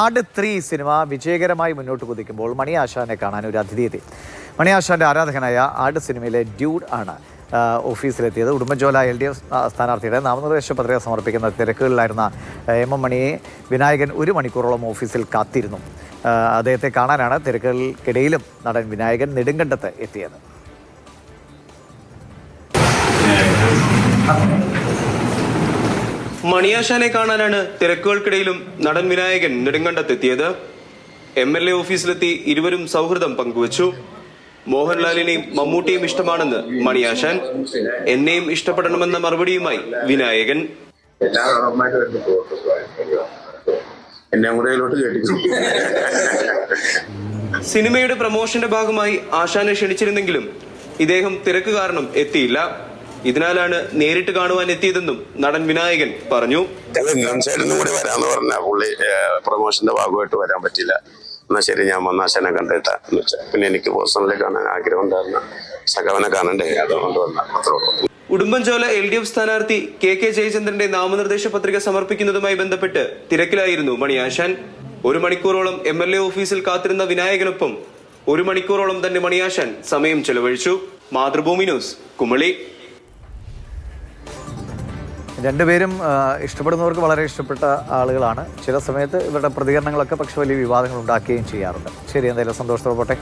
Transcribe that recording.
ആട് 3 സിനിമ വിജയകരമായി മുന്നോട്ട് കുതിക്കുമ്പോൾ മണിയാശാനെ കാണാൻ ഒരു അതിഥി എത്തി. മണിയാശാന്റെ ആരാധകനായ ആട് സിനിമയിലെ ഡ്യൂഡ് ആണ് ഓഫീസിലെത്തിയത്. ഉടുമ്പൻചോല LDF സ്ഥാനാർത്ഥിയുടെ നാമനിർദ്ദേശ പത്രിക സമർപ്പിക്കുന്ന തിരക്കുകളിലായിരുന്ന M.M. മണിയെ വിനായകൻ 1 മണിക്കൂറോളം ഓഫീസിൽ കാത്തിരുന്നു. അദ്ദേഹത്തെ കാണാനാണ് തിരക്കുകൾക്കിടയിലും നടൻ വിനായകൻ നെടുങ്കണ്ടത്ത് എത്തിയത്. മണിയാശാനെ കാണാനാണ് തിരക്കുകൾക്കിടയിലും നടൻ വിനായകൻ നെടുങ്കണ്ടത്തെത്തിയത്. MLA ഓഫീസിലെത്തി ഇരുവരും സൗഹൃദം പങ്കുവച്ചു. മോഹൻലാലിനെയും മമ്മൂട്ടിയും ഇഷ്ടമാണെന്ന് മണിയാശാൻ, എന്നെയും ഇഷ്ടപ്പെടണമെന്ന മറുപടിയുമായി വിനായകൻ. സിനിമയുടെ പ്രമോഷന്റെ ഭാഗമായി ആശാനെ ക്ഷണിച്ചിരുന്നെങ്കിലും ഇദ്ദേഹം തിരക്ക് കാരണം എത്തിയില്ല. ഇതിനാലാണ് നേരിട്ട് കാണുവാൻ എത്തിയതെന്നും നടൻ വിനായകൻ പറഞ്ഞു. കൂടി വരാന്ന് പറഞ്ഞ പുള്ളി പ്രൊമോഷന്റെ ഭാഗമായിട്ട് വരാൻ പറ്റില്ല. എന്നാ ശരി, ഞാൻ വന്നാശാനെ കണ്ടെത്താന്ന് വെച്ചാൽ പിന്നെ എനിക്ക് പേഴ്സണലി കാണാൻ ആഗ്രഹം ഉണ്ടായിരുന്ന സഖാവിനെ കാണണ്ടേ, അതുകൊണ്ട് വന്ന. ഉടുമ്പൻചോല LDF സ്ഥാനാർത്ഥി KK ജയചന്ദ്രന്റെ നാമനിർദ്ദേശ പത്രിക സമർപ്പിക്കുന്നതുമായി ബന്ധപ്പെട്ട് തിരക്കിലായിരുന്നു മണിയാശാൻ. 1 മണിക്കൂറോളം MLA ഓഫീസിൽ കാത്തിരുന്ന വിനായകനൊപ്പം 1 മണിക്കൂറോളം തന്നെ മണിയാശാൻ സമയം ചെലവഴിച്ചു. മാതൃഭൂമി ന്യൂസ്, കുമളി. രണ്ടുപേരും ഇഷ്ടപ്പെടുന്നവർക്ക് വളരെ ഇഷ്ടപ്പെട്ട ആളുകളാണ്. ചില സമയത്ത് ഇവരുടെ പ്രതികരണങ്ങളൊക്കെ പക്ഷെ വലിയ വിവാദങ്ങൾ ഉണ്ടാക്കുകയും ചെയ്യാറുണ്ട്. ശരി, എന്തായാലും സന്തോഷത്തോടെ പോട്ടെ.